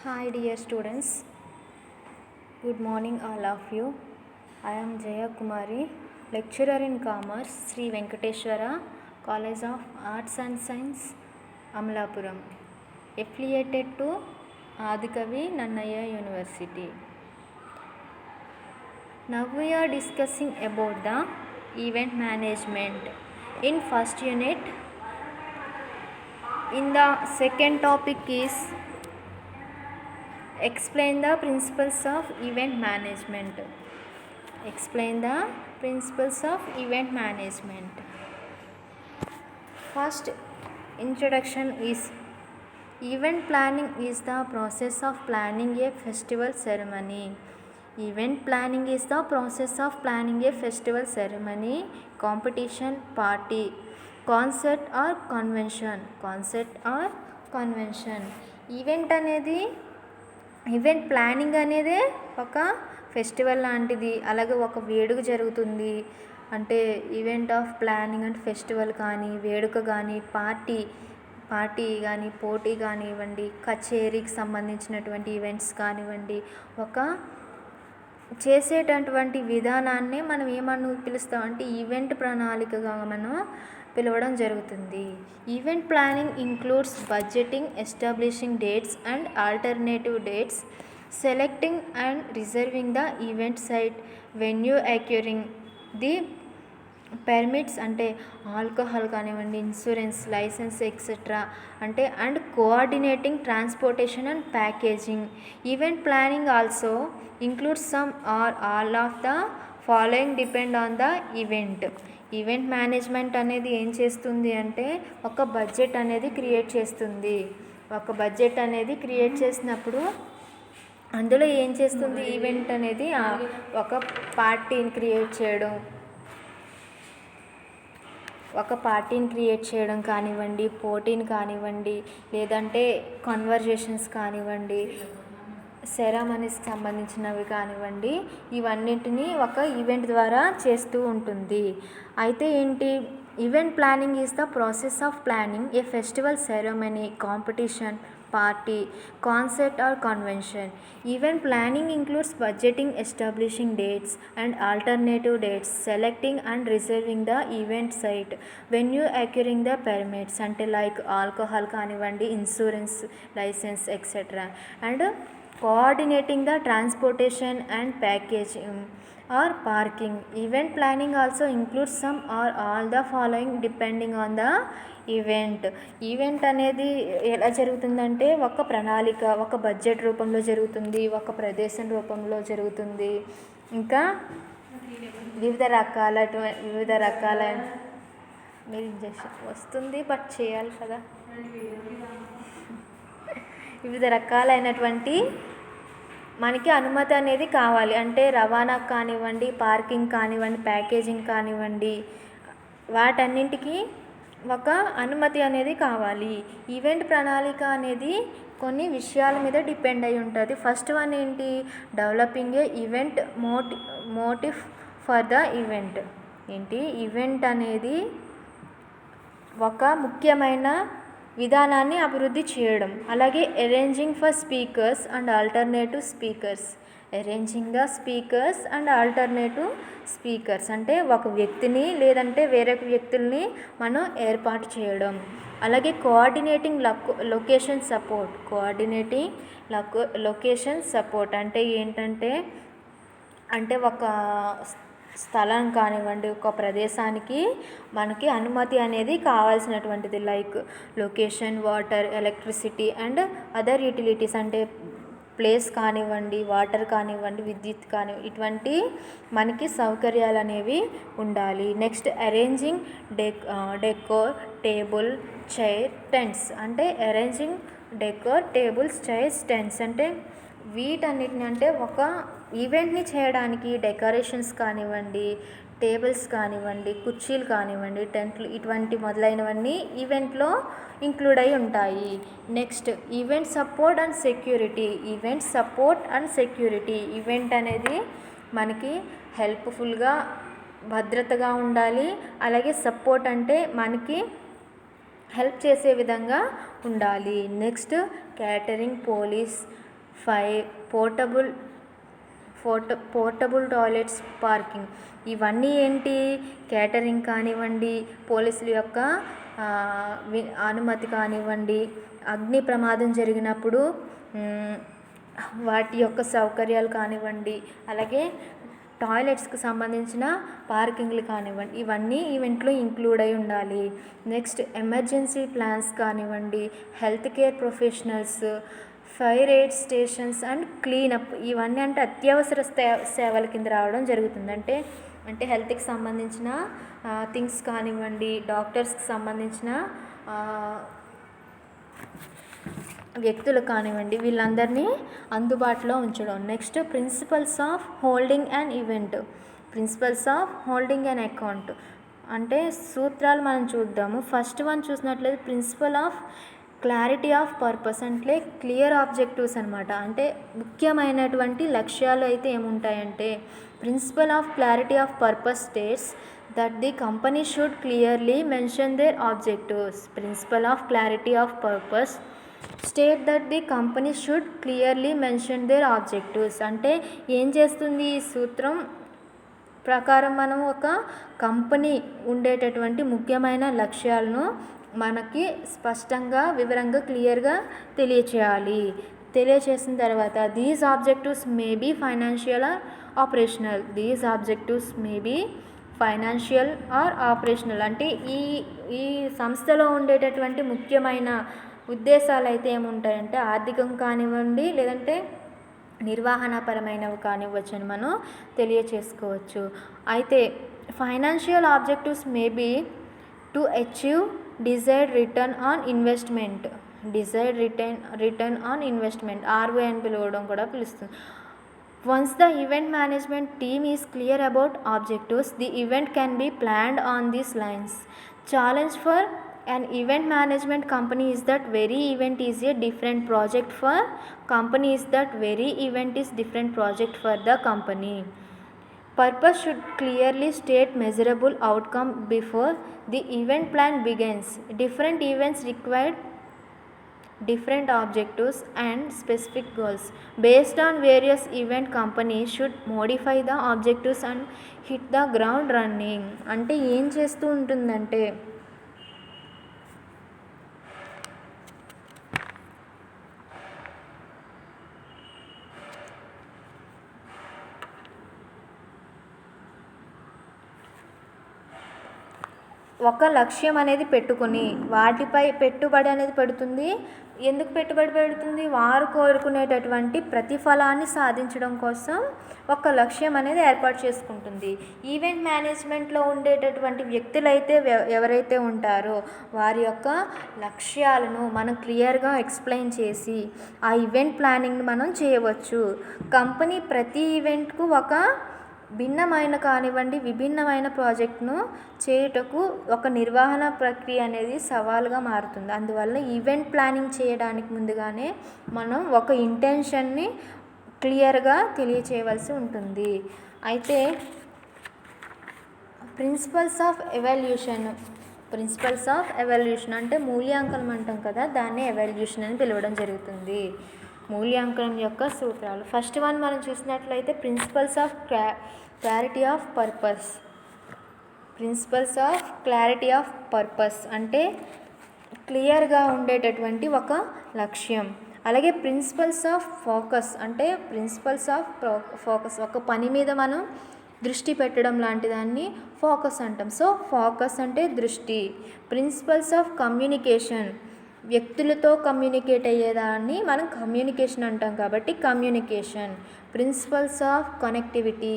Hi dear students, good morning all of you. I am Jaya Kumari, lecturer in Commerce, Sri Venkateshwara College of Arts and Science, Amalapuram, affiliated to Adikavi Nannaya University. Now we are discussing about the event management in first unit. In the second topic is explain the principles of event management. Explain the principles of event management. First introduction is event planning is the process of planning a festival ceremony. Event planning is the process of planning a festival ceremony, competition, party, concert or convention. Event planning అనేది ఒక festival లాంటిది. అలాగే ఒక వేడుక జరుగుతుంది అంటే event of planning అంటే festival కానీ వేడుక కానీ పార్టీ కానీ పోటీ కానివ్వండి, కచేరీకి సంబంధించినటువంటి ఈవెంట్స్ కానివ్వండి, ఒక చేసేటటువంటి విధానాన్ని మనం ఏమని పిలుస్తాం అంటే ఈవెంట్ ప్రణాళికగా మనం పిలవడం జరుగుతుంది. Event planning includes budgeting, establishing dates and alternative dates, selecting and reserving the event site, venue, acquiring the permits అంటే ఆల్కహాల్ కానివ్వండి, ఇన్సూరెన్స్, లైసెన్స్ ఎక్సెట్రా అంటే and coordinating transportation and packaging. Event planning also includes some or all of the following depend on the event. Event management అనేది ఏం చేస్తుంది అంటే ఒక budget అనేది create చేస్తుంది. ఒక బడ్జెట్ అనేది క్రియేట్ చేసినప్పుడు అందులో ఏం చేస్తుంది ఈవెంట్ అనేది ఒక పార్టీని క్రియేట్ చేయడం కానివ్వండి, పోటీని కానివ్వండి, లేదంటే కన్వర్జేషన్స్ కానివ్వండి, సెరమనీస్కి సంబంధించినవి కానివ్వండి, ఇవన్నింటినీ ఒక ఈవెంట్ ద్వారా చేస్తూ ఉంటుంది. అయితే ఏంటి event planning is the process of planning A festival, ceremony, competition, party, concert or convention. Event planning includes budgeting, establishing dates and alternative dates, selecting and reserving the event site, venue, acquiring the permits అంటే like alcohol కానివ్వండి, insurance, license etcetera, and coordinating the transportation and packaging or parking. Event planning also includes some or all the following depending on the event. Event అనేది ఎలా జరుగుతుందంటే ఒక ప్రణాళిక, ఒక budget రూపంలో జరుగుతుంది, ఒక ప్రదేశం రూపంలో జరుగుతుంది, ఇంకా వివిధ రకాల మీరు ఇంజెక్షన్ వస్తుంది బట్ చేయాలి కదా. వివిధ రకాలైనటువంటి మనకి అనుమతి అనేది కావాలి. అంటే రవాణా కానివ్వండి, పార్కింగ్ కానివ్వండి, ప్యాకేజింగ్ కానివ్వండి, వాటన్నింటికి ఒక అనుమతి అనేది కావాలి. ఈవెంట్ ప్రణాళిక అనేది కొన్ని విషయాల మీద డిపెండ్ అయి ఉంటుంది. ఫస్ట్ వన్ ఏంటి, developing a event motive for the event. Event అనేది ఒక ముఖ్యమైన విధానాన్ని అభివృద్ధి చేయడం. అలాగే arranging for speakers and alternative speakers. Arranging the speakers and alternative speakers అంటే ఒక వ్యక్తిని లేదంటే వేరే వ్యక్తుల్ని మనం ఏర్పాటు చేయడం. అలాగే కోఆర్డినేటింగ్ లొకేషన్ సపోర్ట్ అంటే ఏంటంటే ఒక స్థలం కానివ్వండి, ఒక ప్రదేశానికి మనకి అనుమతి అనేది కావాల్సినటువంటిది. Like location, water, electricity and other utilities అంటే ప్లేస్ కానివ్వండి, వాటర్ కానివ్వండి, విద్యుత్ కానివ్వండి, ఇటువంటి మనకి సౌకర్యాలు అనేవి ఉండాలి. Next arranging decor, table, chair, tents అంటే arranging decor, tables, chairs, tents అంటే వీటన్నిటిని అంటే ఒక ఈవెంట్ని చేయడానికి డెకరేషన్స్ కానివ్వండి, టేబుల్స్ కానివ్వండి, కుర్చీలు కానివ్వండి, టెంట్లు, ఇటువంటి మొదలైనవన్నీ ఈవెంట్లో ఇంక్లూడ్ అయి ఉంటాయి. Next event support and security. Event అనేది మనకి హెల్ప్ఫుల్గా, భద్రతగా ఉండాలి. అలాగే సపోర్ట్ అంటే మనకి హెల్ప్ చేసే విధంగా ఉండాలి. Next catering, police 5 portable toilets, parking. ఇవన్నీ ఏంటి, కేటరింగ్ కానివ్వండి, పోలీసుల యొక్క అనుమతి కానివ్వండి, అగ్ని ప్రమాదం జరిగినప్పుడు వాటి యొక్క సౌకర్యాలు కానివ్వండి, అలాగే టాయిలెట్స్కి సంబంధించిన పార్కింగ్లు కానివ్వండి, ఇవన్నీ ఈవెంట్లో ఇంక్లూడ్ అయి ఉండాలి. నెక్స్ట్ ఎమర్జెన్సీ ప్లాన్స్ కానివ్వండి, health care professionals, fire aid stations and cleanup. ఇవన్నీ అంటే అత్యవసర సేవల కింద రావడం జరుగుతుంది. అంటే హెల్త్కి సంబంధించిన థింగ్స్ కానివ్వండి, డాక్టర్స్కి సంబంధించిన వ్యక్తులు కానివ్వండి, వీళ్ళందరినీ అందుబాటులో ఉంచడం. Next principles of holding and event, principles of holding and account అంటే సూత్రాలు మనం చూద్దాము. ఫస్ట్ వన్ చూసినట్లయితే principle of clarity of purpose, అంటే క్లియర్ ఆబ్జెక్టివ్స్ అనమాట. అంటే ముఖ్యమైనటువంటి లక్ష్యాలు అయితే ఏముంటాయంటే, principle of clarity of purpose states that the company should clearly mention their objectives. Principle of clarity of purpose state that the company should clearly mention their objectives. అంటే ఏం చేస్తుంది ఈ సూత్రం ప్రకారం, మనం ఒక కంపెనీ ఉండేటటువంటి ముఖ్యమైన లక్ష్యాలను మనకి స్పష్టంగా వివరంగా క్లియర్గా తెలియచేసిన తర్వాత these objectives may be financial or operational. These objectives may be financial or operational అంటే ఈ సంస్థలో ఉండేటటువంటి ముఖ్యమైన ఉద్దేశాలు అయితే ఏముంటాయంటే ఆర్థికం కానివ్వండి, లేదంటే నిర్వహణపరమైనవి కానివ్వచ్చు అని మనం తెలియచేసుకోవచ్చు. అయితే financial objectives may be to achieve desired return on investment, return on investment, ROI అని పిలవడం కూడా పిలుస్తుంది. Once the event management team is clear about objectives, the event can be planned on these lines. Challenge for an event management company is that very event is a different project for company, is that very event is different project for the company. Purpose should clearly state measurable outcome before the event plan begins. Different events required different objectives and specific goals. Based on various event, companies should modify the objectives and hit the ground running. అంటే ఏం చేస్తూ ఉంటుందంటే, ఒక లక్ష్యం అనేది పెట్టుకుని వాటిపై పెట్టుబడి అనేది పెడుతుంది. ఎందుకు పెట్టుబడి పెడుతుంది? వారు కోరుకునేటటువంటి ప్రతిఫలాన్ని సాధించడం కోసం ఒక లక్ష్యం అనేది ఏర్పాటు చేసుకుంటుంది. ఈవెంట్ మేనేజ్మెంట్లో ఉండేటటువంటి వ్యక్తులైతే ఎవరైతే ఉంటారో వారి యొక్క లక్ష్యాలను మనం క్లియర్గా ఎక్స్ప్లెయిన్ చేసి ఆ ఈవెంట్ ప్లానింగ్ని మనం చేయవచ్చు. కంపెనీ ప్రతి ఈవెంట్కు ఒక భిన్నమైన కానివ్వండి విభిన్నమైన ప్రాజెక్ట్ను చేయుటకు ఒక నిర్వహణ ప్రక్రియ అనేది సవాలుగా మారుతుంది. అందువల్ల ఈవెంట్ ప్లానింగ్ చేయడానికి ముందుగానే మనం ఒక ఇంటెన్షన్ని క్లియర్గా తెలియచేయవలసి ఉంటుంది. అయితే ప్రిన్సిపల్స్ ఆఫ్ ఎవాల్యూషన్ అంటే మూల్యాంకనం అంటాం కదా, దాన్ని ఎవాల్యూషన్ అని పిలవడం జరుగుతుంది. మూల్యాంకనం యొక్క సూత్రాలు. ఫస్ట్ వన్ మనం చూసినట్లయితే principles of clarity of purpose. Principles of clarity of purpose అంటే క్లియర్గా ఉండేటటువంటి ఒక లక్ష్యం. అలాగే ప్రిన్సిపల్స్ ఆఫ్ ఫోకస్ అంటే ప్రిన్సిపల్స్ ఆఫ్ ఫోకస్, ఒక పని మీద మనం దృష్టి పెట్టడం లాంటి దాన్ని ఫోకస్ అంటాం. సో ఫోకస్ అంటే దృష్టి. ప్రిన్సిపల్స్ ఆఫ్ కమ్యూనికేషన్, వ్యక్తులతో కమ్యూనికేట్ అయ్యేదాన్ని మనం కమ్యూనికేషన్ అంటాం కాబట్టి కమ్యూనికేషన్. ప్రిన్సిపల్స్ ఆఫ్ కనెక్టివిటీ,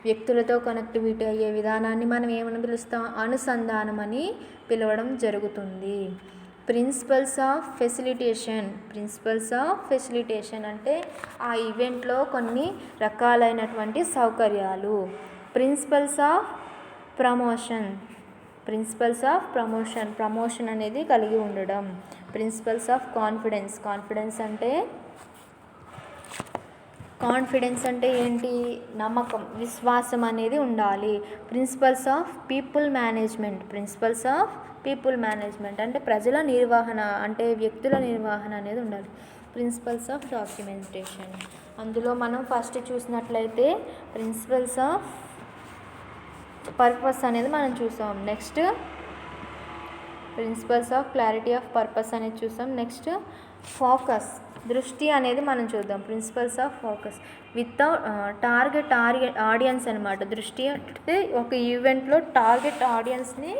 వ్యక్తులతో కనెక్టివిటీ అయ్యే విధానాన్ని మనం ఏమని పిలుస్తాం? అనుసంధానం అని పిలవడం జరుగుతుంది. ప్రిన్సిపల్స్ ఆఫ్ ఫెసిలిటేషన్ అంటే ఆ ఈవెంట్లో కొన్ని రకాలైనటువంటి సౌకర్యాలు. ప్రిన్సిపల్స్ ఆఫ్ ప్రమోషన్ అనేది కలిగి ఉండడం. ప్రిన్సిపల్స్ ఆఫ్ కాన్ఫిడెన్స్ అంటే ఏంటి? నమ్మకం, విశ్వాసం అనేది ఉండాలి. ప్రిన్సిపల్స్ ఆఫ్ పీపుల్ మేనేజ్మెంట్ అంటే ప్రజల నిర్వహణ అంటే వ్యక్తుల నిర్వహణ అనేది ఉండాలి. Principles of documentation. అందులో మనం ఫస్ట్ చూసినట్లయితే ప్రిన్సిపల్స్ ఆఫ్ పర్పస్ అనేది మనం చూసాం. Next principles of clarity of purpose అనేది చూసాం. నెక్స్ట్ ఫోకస్, దృష్టి అనేది మనం చూద్దాం. Principles of focus without target audience అనమాట. దృష్టి అంటే ఒక ఈవెంట్లో టార్గెట్ ఆడియన్స్ని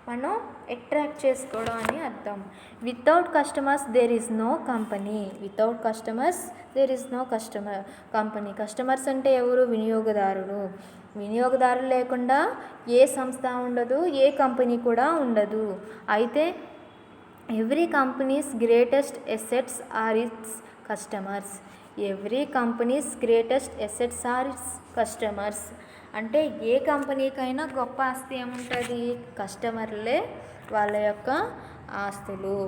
మనం అట్రాక్ట్ చేసుకోవడం అని అర్థం. Without customers there is no company. Without customers there is no company. Customers అంటే ఎవరు? వినియోగదారులు. వినియోగదారులు లేకుండా ఏ సంస్థ ఉండదు, ఏ కంపెనీ కూడా ఉండదు. అయితే every companies greatest assets are its customers. Every companies greatest assets are its customers. అంటే ఏ కంపెనీకైనా గొప్ప ఆస్తి ఏముంటుంది? కస్టమర్లే వాళ్ళ యొక్క ఆస్తులు.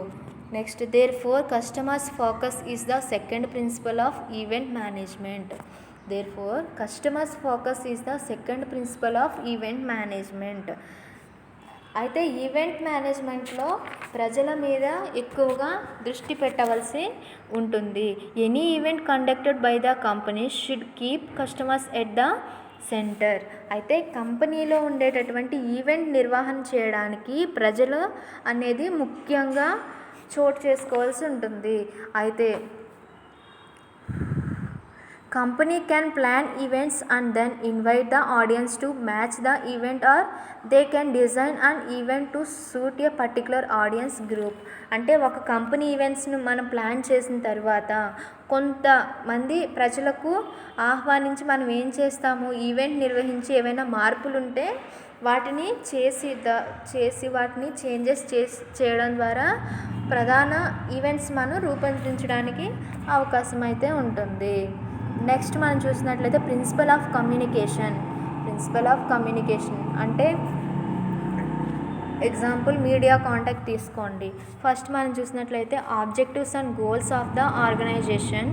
Next therefore customers focus is the second principle of event management. Therefore customers focus is the second principle of event management. అయితే event మేనేజ్మెంట్లో ప్రజల మీద ఎక్కువగా దృష్టి పెట్టవలసి ఉంటుంది. Any event conducted by the company should keep customers at the center. అయితే కంపెనీలో ఉండేటటువంటి ఈవెంట్ నిర్వహణ చేయడానికి ప్రజలు అనేది ముఖ్యంగా చోటు చేసుకోవాల్సి ఉంటుంది. అయితే company can plan events and then invite the audience to match the event, or they can design an event to suit a particular audience group. అంటే ఒక కంపెనీ ఈవెంట్స్ను మనం ప్లాన్ చేసిన తర్వాత కొంతమంది ప్రజలకు ఆహ్వానించి మనం ఏం చేస్తాము? ఈవెంట్ నిర్వహించి ఏవైనా మార్పులు ఉంటే వాటిని చేసి వాటిని చేంజెస్ చేయడం ద్వారా ప్రధాన ఈవెంట్స్ మనం రూపొందించడానికి అవకాశం అయితే ఉంటుంది. నెక్స్ట్ మనం చూసినట్లయితే principle of communication. Principle of communication అంటే ఎగ్జాంపుల్ మీడియా కాంటాక్ట్ తీసుకోండి. ఫస్ట్ మనం చూసినట్లయితే objectives and goals of the organization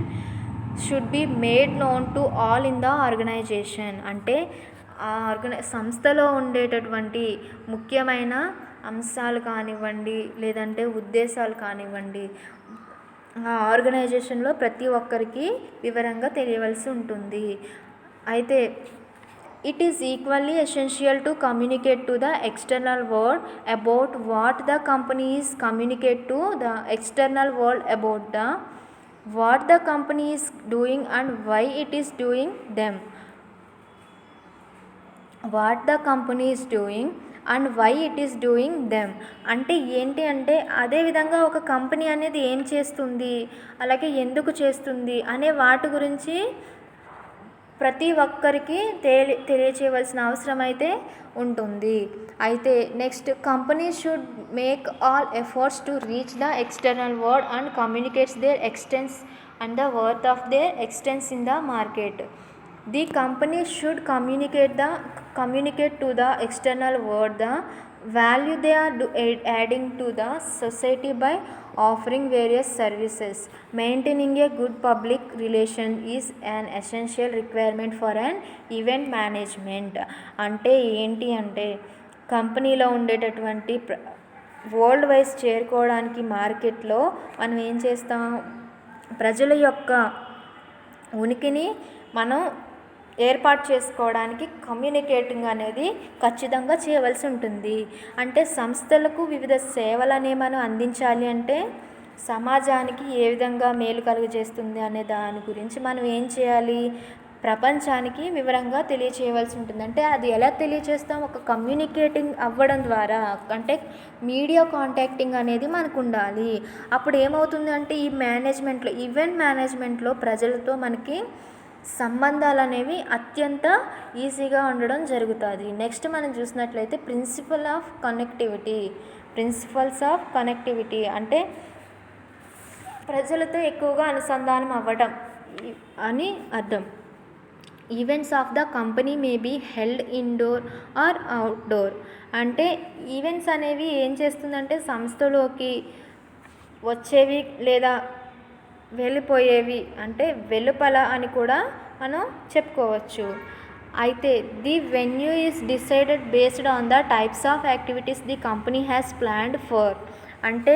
should be made known to all in the organisation. అంటే ఆ సంస్థలో ఉండేటటువంటి ముఖ్యమైన అంశాలు కానివ్వండి, లేదంటే ఉద్దేశాలు కానివ్వండి, ఆ ఆర్గనైజేషన్లో ప్రతి ఒక్కరికి వివరంగా తెలియవలసి ఉంటుంది. అయితే it is equally essential to communicate to the external world about what the company is communicate to the external world about the what the company is doing and why it is doing them. What the company is doing and why it is doing them అంటే ఏంటి అంటే అదేవిధంగా ఒక company అనేది ఏం చేస్తుంది, అలాగే ఎందుకు చేస్తుంది అనే వాటి గురించి ప్రతి ఒక్కరికి తెలియచేయవలసిన అవసరం అయితే ఉంటుంది. అయితే next company should make all efforts to reach the external world and communicates their existence and the worth of their existence in the market. The company should communicate to the external world the value they are adding to the society by offering various services. Maintaining a good public relation is an essential requirement for an event management. అంటే ఏంటి అంటే కంపెనీలో ఉండేటటువంటి world wise చేరుకోవడానికి మార్కెట్లో మనం ఏం చేస్తాం? ప్రజల యొక్క ఉనికిని మనం ఏర్పాటు చేసుకోవడానికి కమ్యూనికేటింగ్ అనేది ఖచ్చితంగా చేయవలసి ఉంటుంది. అంటే సంస్థలకు వివిధ సేవలనే మనం అందించాలి అంటే సమాజానికి ఏ విధంగా మేలు కలుగజేస్తుంది అనే దాని గురించి మనం ఏం చేయాలి? ప్రపంచానికి వివరంగా తెలియచేయవలసి ఉంటుంది. అంటే అది ఎలా తెలియచేస్తాం? ఒక కమ్యూనికేటింగ్ అవ్వడం ద్వారా, అంటే మీడియా కాంటాక్టింగ్ అనేది మనకు ఉండాలి. అప్పుడు ఏమవుతుంది అంటే ఈ మేనేజ్మెంట్లో, ఈవెంట్ మేనేజ్మెంట్లో ప్రజలతో మనకి సంబంధాలు అనేవి అత్యంత ఈజీగా ఉండడం జరుగుతుంది. నెక్స్ట్ మనం చూసినట్లయితే principle of connectivity. Principles of connectivity అంటే ప్రజలతో ఎక్కువగా అనుసంధానం అవ్వడం అని అర్థం. Events of the company may be held indoor or outdoor. అంటే ఈవెంట్స్ అనేవి ఏం చేస్తుందంటే సంస్థలోకి వచ్చేవి లేదా వెళ్ళిపోయేవి, అంటే వెలుపల అని కూడా మనం చెప్పుకోవచ్చు. అయితే the venue is decided based on the types of activities the company has planned for. అంటే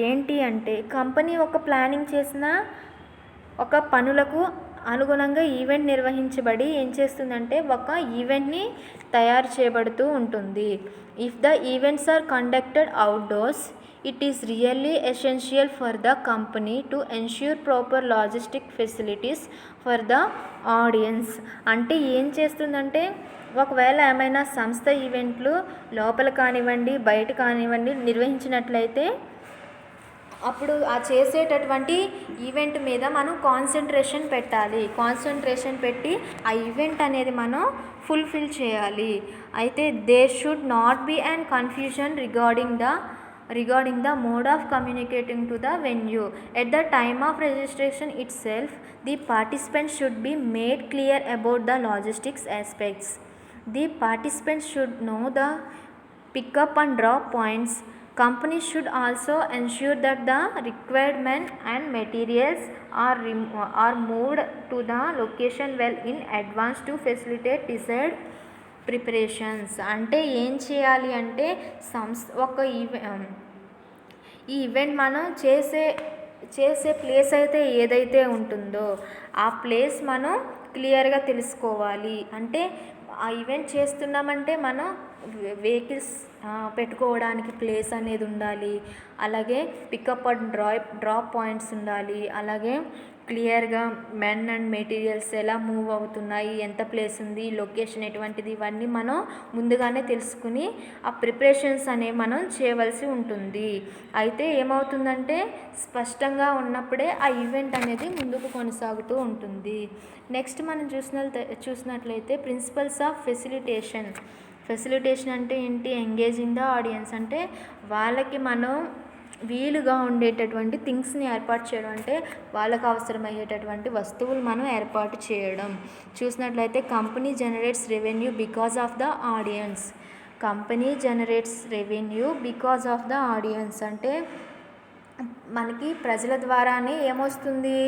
ఏంటి అంటే కంపెనీ ఒక ప్లానింగ్ చేసిన ఒక పనులకు అనుగుణంగా ఈవెంట్ నిర్వహించబడి ఏం చేస్తుందంటే ఒక ఈవెంట్ని తయారు చేయబడుతూ ఉంటుంది. If the events are conducted outdoors it is really essential for the company to ensure proper logistic facilities for the audience. అంటే ఏం చేస్తుందంటే ఒకవేళ ఏమైనా సంస్థ ఈవెంట్లు లోపల కానివ్వండి బయట కానివ్వండి నిర్వహించినట్లయితే అప్పుడు ఆ చేసేటటువంటి ఈవెంట్ మీద మనం కాన్సన్ట్రేషన్ పెట్టాలి. కాన్సన్ట్రేషన్ పెట్టి ఆ ఈవెంట్ అనేది మనం ఫుల్ఫిల్ చేయాలి. అయితే there should not be and confusion regarding the mode of communicating to the venue. At the time of registration itself, the participants should be made clear about the logistics aspects. The participants should know the pick-up and drop points. Companies should also ensure that the required men and materials are moved to the location well in advance to facilitate desired preparations. అంటే ఏం చేయాలి అంటే ఈ event మనం చేసే place అయితే ఏదైతే ఉంటుందో ఆ ప్లేస్ మనం క్లియర్గా తెలుసుకోవాలి. అంటే ఆ ఈవెంట్ చేస్తున్నామంటే మనం వెహికల్స్ పెట్టుకోవడానికి ప్లేస్ అనేది ఉండాలి. అలాగే పికప్ అండ్ డ్రాప్ పాయింట్స్ ఉండాలి. అలాగే క్లియర్గా మెన్ అండ్ మెటీరియల్స్ ఎలా మూవ్ అవుతున్నాయి, ఎంత ప్లేస్ ఉంది, లొకేషన్ ఎటువంటిది, ఇవన్నీ మనం ముందుగానే తెలుసుకుని ఆ ప్రిపరేషన్స్ అనేవి మనం చేయవలసి ఉంటుంది. అయితే ఏమవుతుందంటే స్పష్టంగా ఉన్నప్పుడే ఆ ఈవెంట్ అనేది ముందుకు కొనసాగుతూ ఉంటుంది. నెక్స్ట్ మనం చూసినట్లయితే ప్రిన్సిపల్స్ ఆఫ్ ఫెసిలిటేషన్ అంటే ఏంటి? Engaging the audience. అంటే వాళ్ళకి మనం వీలుగా ఉండేటటువంటి థింగ్స్ని ఏర్పాటు చేయడం. అంటే వాళ్ళకు అవసరమయ్యేటటువంటి వస్తువులు మనం ఏర్పాటు చేయడం. చూసినట్లయితే company generates revenue because of the audience. Company generates revenue because of the audience అంటే మనకి ప్రజల ద్వారానే ఏమొస్తుంది?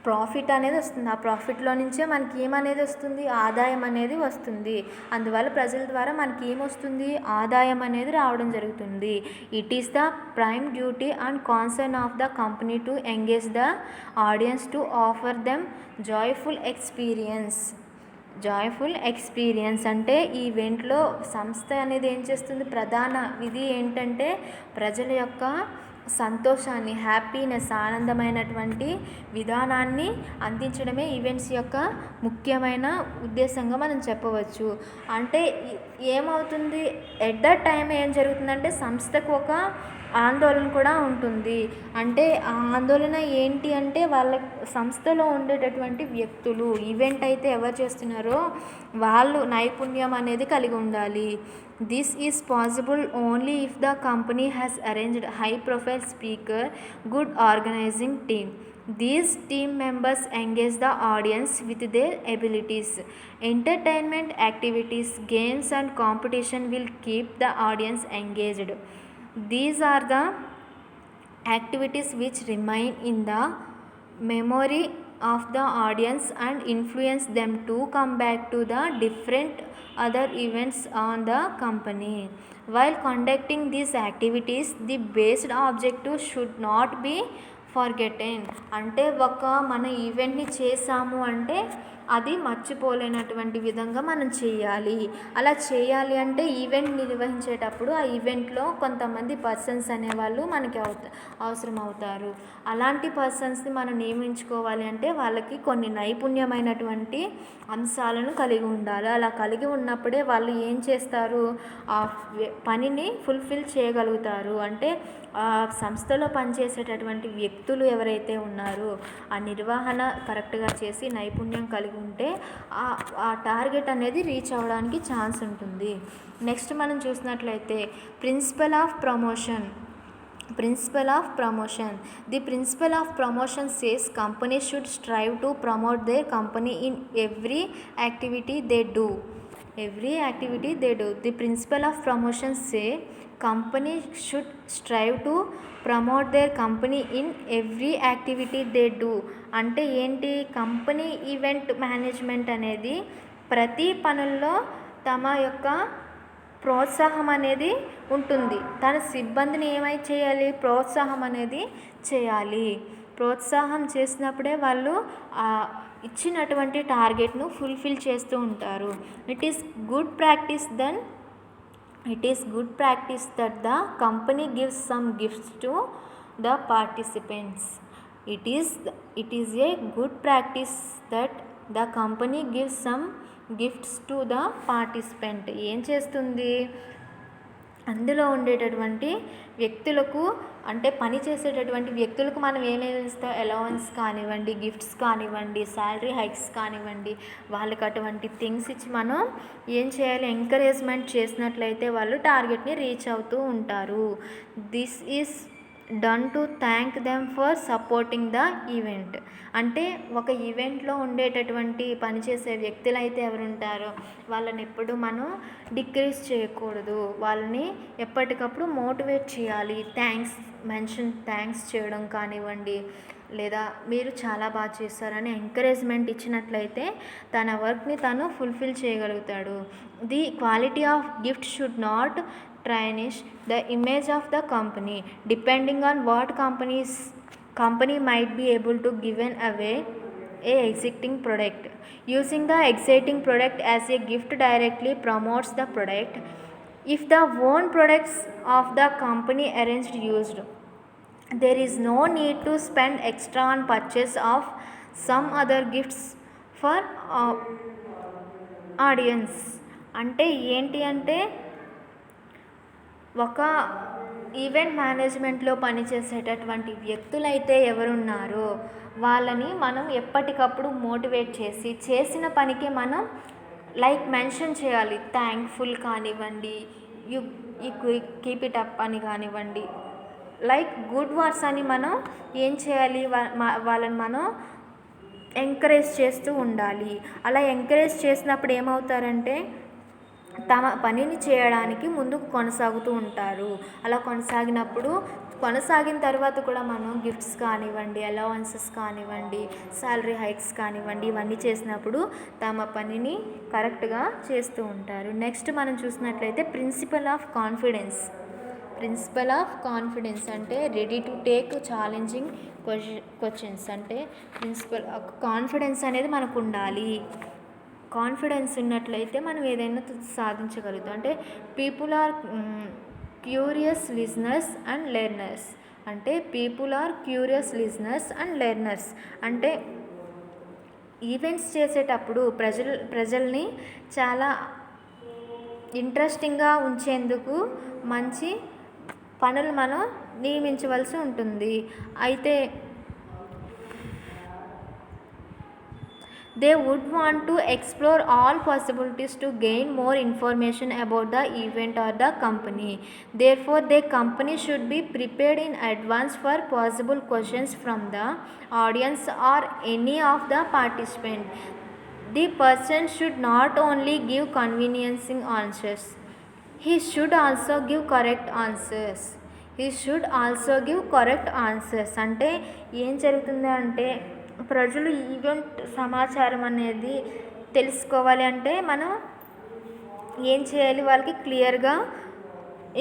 ప్రాఫిట్ అనేది వస్తుంది. ఆ ప్రాఫిట్లో నుంచే మనకి ఏమనేది వస్తుంది? ఆదాయం అనేది వస్తుంది. అందువల్ల ప్రజల ద్వారా మనకి ఏమొస్తుంది? ఆదాయం అనేది రావడం జరుగుతుంది. It is the prime duty and concern of the company to engage the audience to offer them joyful experience అంటే ఈ ఈవెంట్లో సంస్థ అనేది ఏం చేస్తుంది? ప్రధాన విధి ఏంటంటే ప్రజల యొక్క సంతోషాన్ని, హ్యాపీనెస్, ఆనందమైనటువంటి విధానాన్ని అందించడమే ఈవెంట్స్ యొక్క ముఖ్యమైన ఉద్దేశంగా మనం చెప్పవచ్చు. అంటే ఏమవుతుంది? ఎట్ ద టైం ఏం జరుగుతుందంటే సంస్థకు ఒక ఆందోళన కూడా ఉంటుంది. అంటే ఆ ఆందోళన ఏంటి అంటే వాళ్ళ సంస్థలో ఉండేటటువంటి వ్యక్తులు ఈవెంట్ అయితే ఎవరు చేస్తున్నారో వాళ్ళు నైపుణ్యం అనేది కలిగి ఉండాలి. This is possible only if the company has arranged high profile speaker, good organising team. These team members engage the audience with their abilities. Entertainment activities, games and competition will keep the audience engaged. These are the activities which remain in the memory of the audience and influence them to come back to the different other events on the company. While conducting these activities, the based objective should not be ఫర్గెటెన్. అంటే మన ఈవెంట్ని చేసాము అంటే అది మర్చిపోలేనటువంటి విధంగా మనం చేయాలి. అలా చేయాలి అంటే ఈవెంట్ నిర్వహించేటప్పుడు ఆ ఈవెంట్లో కొంతమంది పర్సన్స్ అనేవాళ్ళు మనకి అవసరం అవుతారు. అలాంటి పర్సన్స్ని మనం నియమించుకోవాలి అంటే వాళ్ళకి కొన్ని నైపుణ్యమైనటువంటి అంశాలను కలిగి ఉండాలి. అలా కలిగి ఉన్నప్పుడే వాళ్ళు ఏం చేస్తారు? ఆ పనిని ఫుల్ఫిల్ చేయగలుగుతారు. అంటే ఆ సంస్థలో పనిచేసేటటువంటి వ్యక్తులు ఎవరైతే ఉన్నారో ఆ నిర్వహణ కరెక్ట్గా చేసి నైపుణ్యం కలిగి ఉంటే ఆ టార్గెట్ అనేది రీచ్ అవ్వడానికి ఛాన్స్ ఉంటుంది. నెక్స్ట్ మనం చూసినట్లయితే principle of promotion. The principle of promotion says companies should strive to promote their company in every activity they do. The principle of promotion say companies should strive to promote their company in every activity they do. అంటే ఏంటి? Company event management అనేది ప్రతి పనుల్లో తమ యొక్క ప్రోత్సాహం అనేది ఉంటుంది. తన సిబ్బందిని చేయాలి, ప్రోత్సాహం అనేది చేయాలి. ప్రోత్సాహం చేసినప్పుడే వాళ్ళు ఇచ్చినటువంటి టార్గెట్ను ఫుల్ఫిల్ చేస్తూ ఉంటారు. It is good practice that the company gives some gifts to the participants. It is a good practice that the company gives some gifts to the participant. ఏం చేస్తుంది, అందులో ఉండేటటువంటి వ్యక్తులకు, అంటే పని చేసేటటువంటి వ్యక్తులకు మనం ఏమేమి ఇస్తాం, అలవెన్స్ కానివ్వండి, గిఫ్ట్స్ కానివ్వండి, శాలరీ హైక్స్ కానివ్వండి, వాళ్ళకి అటువంటి థింగ్స్ ఇచ్చి మనం ఏం చేయాలి, ఎంకరేజ్మెంట్ చేసినట్లయితే వాళ్ళు టార్గెట్ని రీచ్ అవుతూ ఉంటారు. This is done to thank them for supporting the event. అంటే ఒక ఈవెంట్లో ఉండేటటువంటి పనిచేసే వ్యక్తులు అయితే ఎవరు ఉంటారో వాళ్ళని ఎప్పుడు మనం డిక్రీజ్ చేయకూడదు, వాళ్ళని ఎప్పటికప్పుడు మోటివేట్ చేయాలి. థ్యాంక్స్ చేయడం కానివ్వండి, లేదా మీరు చాలా బాగా చేస్తారని ఎంకరేజ్మెంట్ ఇచ్చినట్లయితే తన వర్క్ని తను ఫుల్ఫిల్ చేయగలుగుతాడు. The quality of gift should not tarnish the image of the company. Depending on what company might be able to give away a existing product. Using the exciting product as a gift directly promotes the product. If the own products of the company aren't used, there is no need to spend extra on purchase of some other gifts for audience. అంటే ఏంటి అంటే, ఒక event మేనేజ్మెంట్లో పనిచేసేటటువంటి వ్యక్తులైతే ఎవరున్నారో వాళ్ళని మనం ఎప్పటికప్పుడు మోటివేట్ చేసి చేసిన పనికి మనం మెన్షన్ చేయాలి. థ్యాంక్ఫుల్ కానివ్వండి, యు కీప్ ఇట్ అప్ అని కానివ్వండి, గుడ్ వర్డ్స్ అని మనం ఏం చేయాలి, వాళ్ళని మనం ఎంకరేజ్ చేస్తూ ఉండాలి. అలా ఎంకరేజ్ చేసినప్పుడు ఏమవుతారంటే తమ పనిని చేయడానికి ముందుకు కొనసాగుతూ ఉంటారు. అలా కొనసాగిన తర్వాత కూడా మనం గిఫ్ట్స్ కానివ్వండి, అలవెన్సెస్ కానివ్వండి, శాలరీ హైక్స్ కానివ్వండి, ఇవన్నీ చేసినప్పుడు తమ పనిని కరెక్ట్గా చేస్తూ ఉంటారు. నెక్స్ట్ మనం చూసినట్లయితే ప్రిన్సిపల్ ఆఫ్ కాన్ఫిడెన్స్ అంటే ready to take challenging questions. అంటే కాన్ఫిడెన్స్ అనేది మనకు ఉండాలి. కాన్ఫిడెన్స్ ఉన్నట్లయితే మనం ఏదైనా సాధించగలుగుతాం. అంటే people are curious listeners and learners. అంటే ఈవెంట్స్ చేసేటప్పుడు ప్రజల్ని చాలా ఇంట్రెస్టింగ్గా ఉంచేందుకు మంచి పనులు మనం నియమించవలసి ఉంటుంది. అయితే they would want to explore all possibilities to gain more information about the event or the company. Therefore, the company should be prepared in advance for possible questions from the audience or any of the participants. The person should not only give convincing answers, he should also give correct answers. అంటే ఏం జరుగుతుందంటే, ప్రజలు event సమాచారం అనేది తెలుసుకోవాలి అంటే మనం ఏం చేయాలి, వాళ్ళకి క్లియర్గా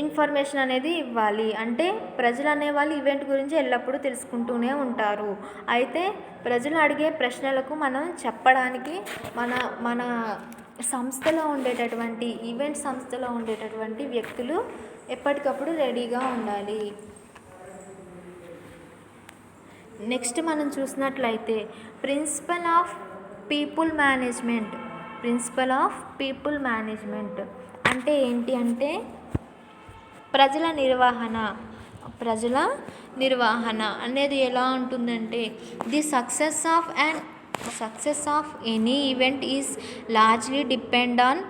ఇన్ఫర్మేషన్ అనేది ఇవ్వాలి. అంటే ప్రజలు అనేవాళ్ళు ఈవెంట్ గురించి ఎల్లప్పుడూ తెలుసుకుంటూనే ఉంటారు. అయితే ప్రజలు అడిగే ప్రశ్నలకు మనం చెప్పడానికి మన సంస్థలో ఉండేటటువంటి ఈవెంట్ సంస్థలో ఉండేటటువంటి వ్యక్తులు ఎప్పటికప్పుడు రెడీగా ఉండాలి. నెక్స్ట్ మనం చూసినట్లయితే ప్రిన్సిపల్ ఆఫ్ పీపుల్ మేనేజ్మెంట్ అంటే ఏంటి అంటే ప్రజల నిర్వహణ అనేది ఎలా ఉంటుందంటే, the success of any event is largely depend on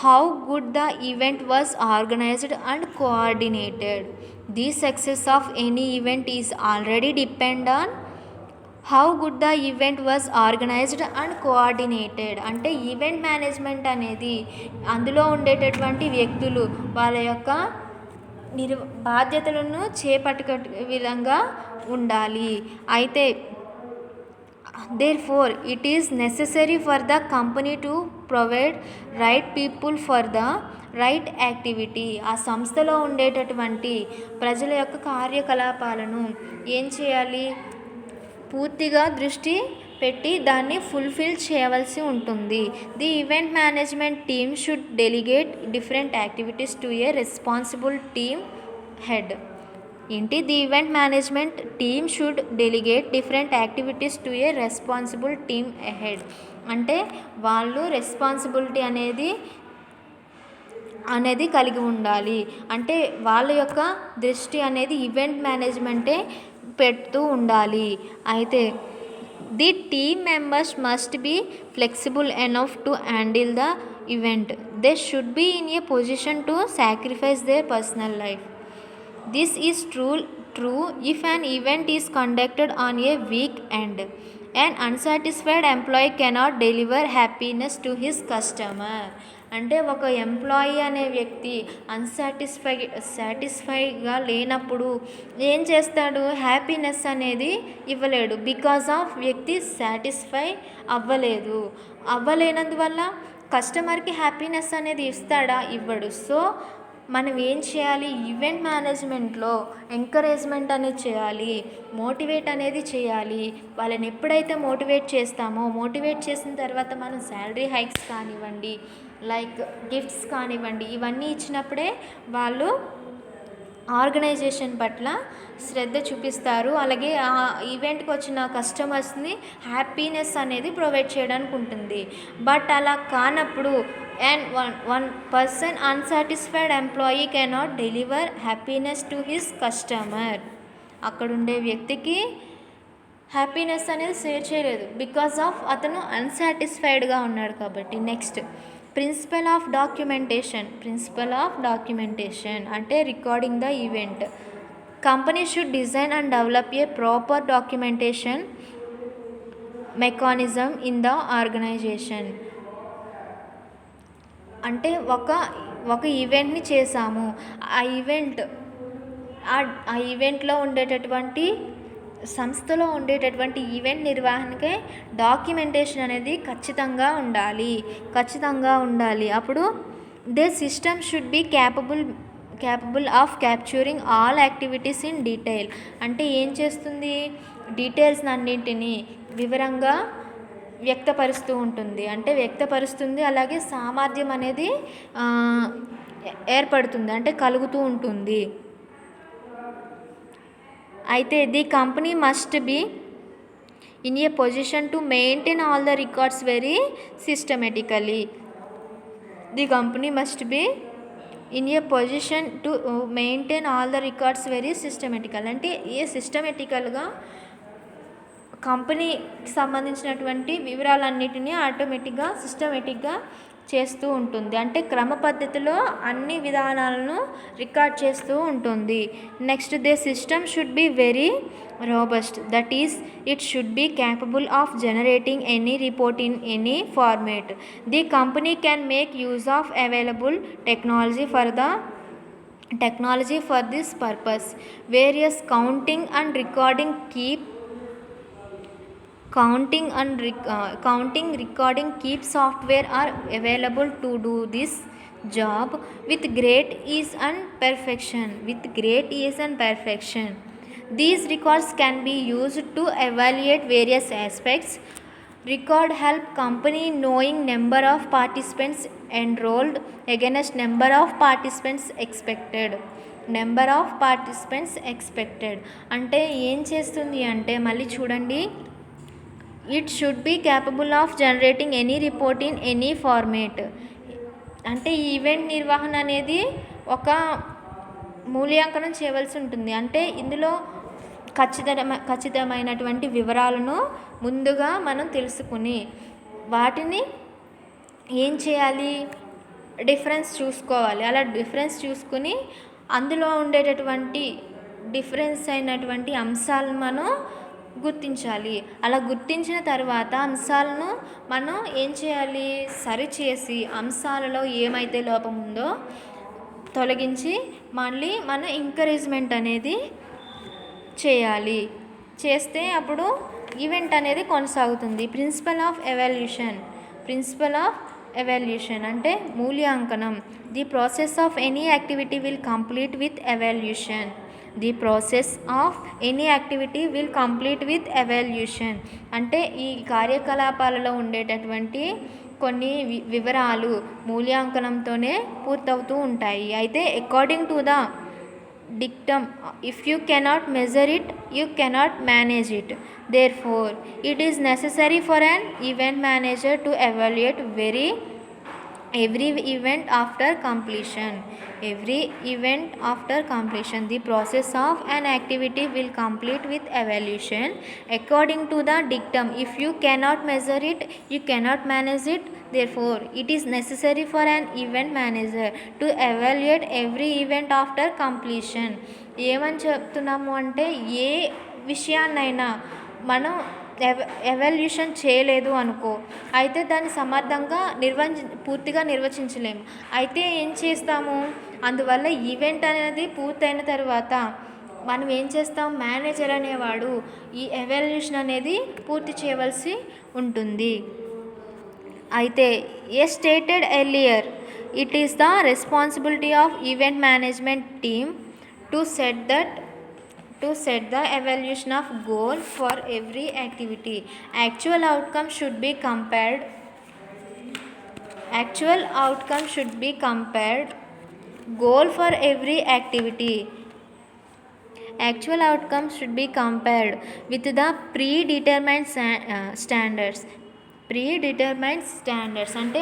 how good the event was organized and coordinated. The success of any event is already depend on how good the event was organized and coordinated. అంటే event management అనేది అందులో ఉండేటటువంటి వ్యక్తులు వాళ్ళ యొక్క బాధ్యతలను చేపట్టే విధంగా ఉండాలి. అయితే Therefore, it is necessary for the company to provide right people for the right activity. ఆ సంస్థలో ఉండేటటువంటి ప్రజల యొక్క కార్యకలాపాలను ఏం చేయాలి, పూర్తిగా దృష్టి పెట్టి దాన్ని ఫుల్ఫిల్ చేయవలసి ఉంటుంది. The event management team should delegate different activities to a responsible team head. ఏంటి, the event management team should delegate different activities to a responsible team head. అంటే వాళ్ళు రెస్పాన్సిబిలిటీ అనేది కలిగి ఉండాలి. అంటే వాళ్ళ యొక్క దృష్టి అనేది ఈవెంట్ మేనేజ్మెంటే పెడుతూ ఉండాలి. అయితే the team members must be flexible enough to handle the event. They should be in a position to sacrifice their personal life. This is true if an event is conducted on a weekend. An unsatisfied employee cannot deliver happiness to his customer. అంటే ఒక employee అనే వ్యక్తి సాటిస్ఫైగా లేనప్పుడు ఏం చేస్తాడు, happiness అనేది ఇవ్వలేడు. Because of వ్యక్తి satisfy అవ్వలేనందువల్ల కస్టమర్కి హ్యాపీనెస్ అనేది ఇస్తాడా, ఇవ్వడు. సో మనం ఏం చేయాలి, ఈవెంట్ మేనేజ్మెంట్లో ఎంకరేజ్మెంట్ అనేది చేయాలి, మోటివేట్ అనేది చేయాలి. వాళ్ళని ఎప్పుడైతే మోటివేట్ చేస్తామో, మోటివేట్ చేసిన తర్వాత మనం శాలరీ హైక్స్ కానివ్వండి, లైక్ గిఫ్ట్స్ కానివ్వండి, ఇవన్నీ ఇచ్చినప్పుడే వాళ్ళు ఆర్గనైజేషన్ పట్ల శ్రద్ధ చూపిస్తారు. అలాగే ఆ ఈవెంట్కి వచ్చిన కస్టమర్స్ని హ్యాపీనెస్ అనేది ప్రొవైడ్ చేయడానికి ఉంటుంది. బట్ అలా కానప్పుడు and one person unsatisfied employee cannot deliver happiness to his customer. అక్కడుండే వ్యక్తికి హ్యాపీనెస్ అనేది షేర్ చేయలేదు, బికాజ్ ఆఫ్ అతను అన్సాటిస్ఫైడ్గా ఉన్నాడు కాబట్టి. నెక్స్ట్, ప్రిన్సిపల్ ఆఫ్ డాక్యుమెంటేషన్ అంటే recording the event. Company should design and develop a proper documentation mechanism in the organisation. అంటే ఒక ఈవెంట్ని చేసాము, ఆ ఈవెంట్లో ఉండేటటువంటి సంస్థలో ఉండేటటువంటి ఈవెంట్ నిర్వహణకే డాక్యుమెంటేషన్ అనేది ఖచ్చితంగా ఉండాలి. అప్పుడు they system should be capable of capturing all activities in detail. అంటే ఏం చేస్తుంది, డీటెయిల్స్ అన్నింటినీ వివరంగా వ్యక్తపరుస్తుంది. అలాగే సామర్థ్యం అనేది ఏర్పడుతుంది, అంటే కలుగుతూ ఉంటుంది. అయితే the company must be in a position to maintain all the records very systematically. The company must be in a position to maintain all the records very systematical. అంటే సిస్టమేటికల్గా కంపెనీకి సంబంధించినటువంటి వివరాలన్నిటినీ ఆటోమేటిక్గా సిస్టమేటిక్గా చేస్తూ ఉంటుంది. అంటే క్రమ పద్ధతిలో అన్ని విధానాలను రికార్డ్ చేస్తూ ఉంటుంది. Next, they system should be very robust. That is it should be capable of generating any report in any format. The company can make use of available technology for this purpose. Various counting and recording keep software are available to do this job with great ease and perfection. These records can be used to evaluate various aspects. Record help company knowing number of participants enrolled against number of participants expected. అంటే ఏం చేస్తుంది అంటే, మళ్ళీ చూడండి, it should be capable of generating any report in any format. అంటే event నిర్వహణ అనేది ఒక మూల్యాంకనం చేయవలసి ఉంటుంది. అంటే ఇందులో ఖచ్చితమైనటువంటి వివరాలను ముందుగా మనం తెలుసుకుని వాటిని ఏం చేయాలి, డిఫరెన్స్ చూసుకోవాలి. అలా డిఫరెన్స్ చూసుకుని అందులో ఉండేటటువంటి డిఫరెన్స్ అయినటువంటి అంశాలను మనం గుర్తించాలి. అలా గుర్తించిన తర్వాత అంశాలను మనం ఏం చేయాలి, సరిచేసి అంశాలలో ఏమైతే లోపం ఉందో తొలగించి మళ్ళీ మనం ఎంకరేజ్మెంట్ అనేది చేయాలి. చేస్తే అప్పుడు ఈవెంట్ అనేది కొనసాగుతుంది. ప్రిన్సిపల్ ఆఫ్ ఎవాల్యూషన్ అంటే మూల్యాంకనం. The process of any activity will complete with evaluation. అంటే ఈ కార్యకలాపాలలో ఉండేటటువంటి కొన్ని వివరాలు మూల్యాంకనంతోనే పూర్తవుతూ ఉంటాయి. అయితే according to the dictum, if you cannot measure it, you cannot manage it. Therefore, it is necessary for an event manager to evaluate every event after completion. The process of an activity will complete with evaluation. According to the dictum, if you cannot measure it, you cannot manage it. Therefore, it is necessary for an event manager to evaluate every event after completion. ఏమని చెప్తున్నాము అంటే ఏ విషయాన్నైనా మనం evaluation చేయలేదు అనుకో, అయితే దాన్ని సమర్థంగా పూర్తిగా నిర్వచించలేము. అయితే ఏం చేస్తాము, అందువల్ల ఈవెంట్ అనేది పూర్తయిన తర్వాత మనం ఏం చేస్తాం, మేనేజర్ అనేవాడు ఈ ఎవాల్యూషన్ అనేది పూర్తి చేయవలసి ఉంటుంది. అయితే a stated earlier, it is the responsibility of event management team to set the evaluation of goal for every activity. Actual outcome should be compared. Goal for every activity. Actual outcome should be compared with the predetermined standards. అంటే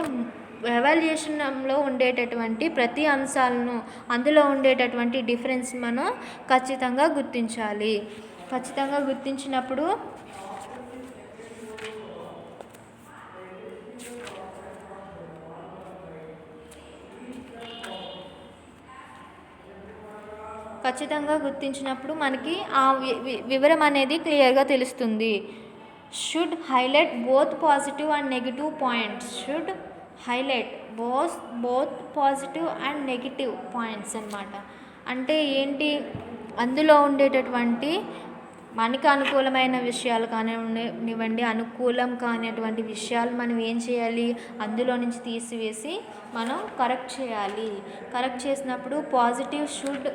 ఎవాల్యుయేషన్లో ఉండేటటువంటి ప్రతి అంశాలను, అందులో ఉండేటటువంటి difference మనం ఖచ్చితంగా గుర్తించాలి. ఖచ్చితంగా గుర్తించినప్పుడు మనకి ఆ వివరం అనేది క్లియర్గా తెలుస్తుంది. Should highlight both positive and negative points. Both positive and negative points అన్నమాట. అంటే ఏంటి, అందులో ఉండేటటువంటి మనకి అనుకూలమైన విషయాలు కానివ్వండి, అనుకూలం కానిటువంటి విషయాలు మనం ఏం చేయాలి, అందులో నుంచి తీసివేసి మనం కరెక్ట్ చేయాలి. కరెక్ట్ చేసినప్పుడు positive should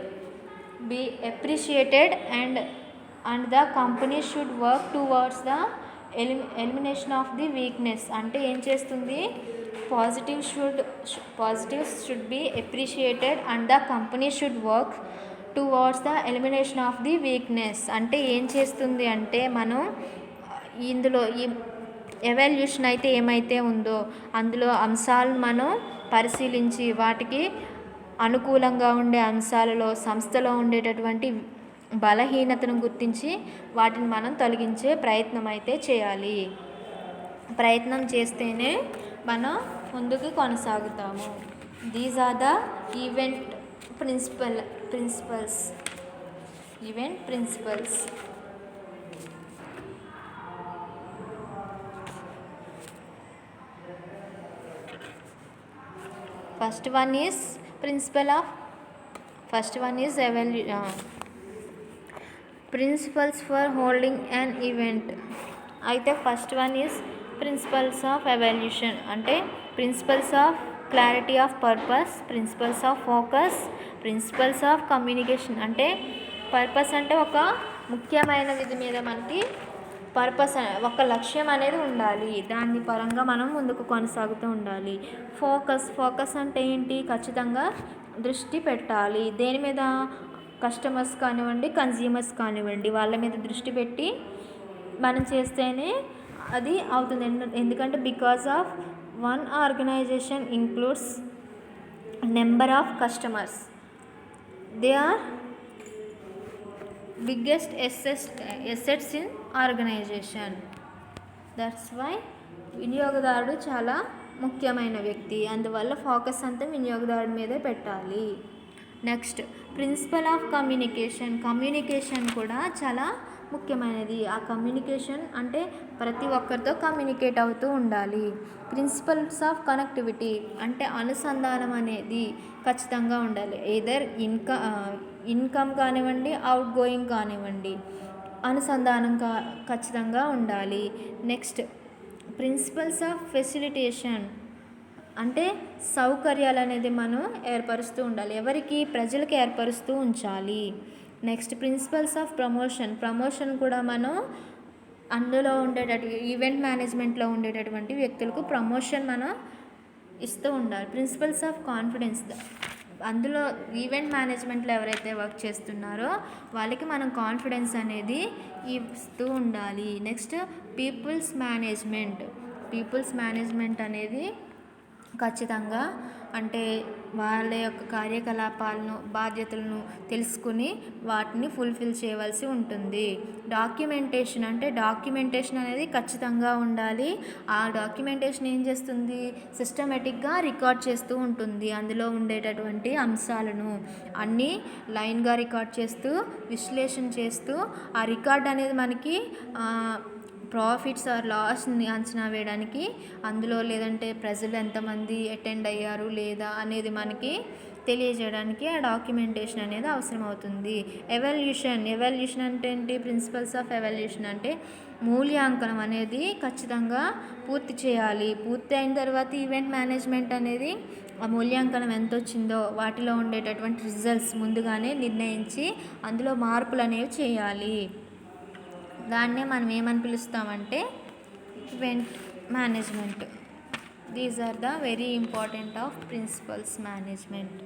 be appreciated and the company should work towards the elimination of the weakness. అంటే ఏం చేస్తుంది, positives should be appreciated and the company should work towards the elimination of the weakness. అంటే ఏం చేస్తుంది అంటే మనం ఇందులో ఈ ఎవాల్యూషన్ అయితే ఏమైతే ఉందో అందులో అంశాలను మనం పరిశీలించి వాటికి అనుకూలంగా ఉండే అంశాలలో సంస్థలో ఉండేటటువంటి బలహీనతను గుర్తించి వాటిని మనం తొలగించే ప్రయత్నం అయితే చేయాలి. ప్రయత్నం చేస్తేనే మనం ముందుకు కొనసాగుతాము. These are the event principles. First one is principles for holding an event. అయితే first one is principles of evaluation. అంటే principles of clarity of purpose, principles of focus, principles of communication. అంటే పర్పస్ అంటే ఒక ముఖ్యమైన విధి మీద మనకి ఒక లక్ష్యం అనేది ఉండాలి, దాని పరంగా మనం ముందుకు కొనసాగుతూ ఉండాలి. ఫోకస్ అంటే ఏంటి, ఖచ్చితంగా దృష్టి పెట్టాలి. దేని మీద, కస్టమర్స్ కానివ్వండి, కన్జ్యూమర్స్ కానివ్వండి, వాళ్ళ మీద దృష్టి పెట్టి మనం చేస్తేనే అది అవుతుంది. ఎందుకంటే because of one organisation includes number of customers, they are biggest assets in organisation. That's why వినియోగదారుడు చాలా ముఖ్యమైన వ్యక్తి, అందువల్ల ఫోకస్ అంతా వినియోగదారుడి మీదే పెట్టాలి. నెక్స్ట్ ప్రిన్సిపల్ ఆఫ్ కమ్యూనికేషన్ కూడా చాలా ముఖ్యమైనది. ఆ కమ్యూనికేషన్ అంటే ప్రతి ఒక్కరితో కమ్యూనికేట్ అవుతూ ఉండాలి. ప్రిన్సిపల్స్ ఆఫ్ కనెక్టివిటీ అంటే అనుసంధానం అనేది ఖచ్చితంగా ఉండాలి. ఎయిదర్ ఇన్కమ్ కానివ్వండి, అవుట్ గోయింగ్ కానివ్వండి, అనుసంధానం ఖచ్చితంగా ఉండాలి. నెక్స్ట్ ప్రిన్సిపల్స్ ఆఫ్ ఫెసిలిటేషన్ అంటే సౌకర్యాలు అనేది మనం ఏర్పరుస్తూ ఉండాలి, ఎవరికి, ప్రజలకు ఏర్పరుస్తూ ఉంచాలి. నెక్స్ట్ ప్రిన్సిపల్స్ ఆఫ్ ప్రమోషన్ కూడా మనం అందులో ఈవెంట్ మేనేజ్మెంట్లో ఉండేటటువంటి వ్యక్తులకు ప్రమోషన్ మనం ఇస్తూ ఉండాలి. ప్రిన్సిపల్స్ ఆఫ్ కాన్ఫిడెన్స్, అందులో ఈవెంట్ మేనేజ్మెంట్లో ఎవరైతే వర్క్ చేస్తున్నారో వాళ్ళకి మనం కాన్ఫిడెన్స్ అనేది ఇస్తూ ఉండాలి. నెక్స్ట్ పీపుల్స్ మేనేజ్మెంట్ అనేది ఖచ్చితంగా అంటే వాళ్ళ యొక్క కార్యకలాపాలను, బాధ్యతలను తెలుసుకుని వాటిని ఫుల్ఫిల్ చేయవలసి ఉంటుంది. డాక్యుమెంటేషన్ అనేది ఖచ్చితంగా ఉండాలి. ఆ డాక్యుమెంటేషన్ ఏం చేస్తుంది, సిస్టమేటిక్గా రికార్డ్ చేస్తూ ఉంటుంది. అందులో ఉండేటటువంటి అంశాలను అన్నీ లైన్గా రికార్డ్ చేస్తూ, విశ్లేషణ చేస్తూ, ఆ రికార్డ్ అనేది మనకి ప్రాఫిట్స్ ఆర్ లాస్ని అంచనా వేయడానికి, అందులో లేదంటే ప్రజలు ఎంతమంది అటెండ్ అయ్యారు లేదా అనేది మనకి తెలియజేయడానికి ఆ డాక్యుమెంటేషన్ అనేది అవసరం అవుతుంది. ఎవాల్యూషన్ అంటే ఏంటి, ప్రిన్సిపల్స్ ఆఫ్ ఎవాల్యూషన్ అంటే మూల్యాంకనం అనేది ఖచ్చితంగా పూర్తి చేయాలి. పూర్తి అయిన తర్వాత ఈవెంట్ మేనేజ్మెంట్ అనేది ఆ మూల్యాంకనం ఎంత వచ్చిందో వాటిలో ఉండేటటువంటి రిజల్ట్స్ ముందుగానే నిర్ణయించి అందులో మార్పులు అనేవి చేయాలి. దాన్నే మనం ఏమని పిలుస్తామంటే event management. These are the very important of principles management.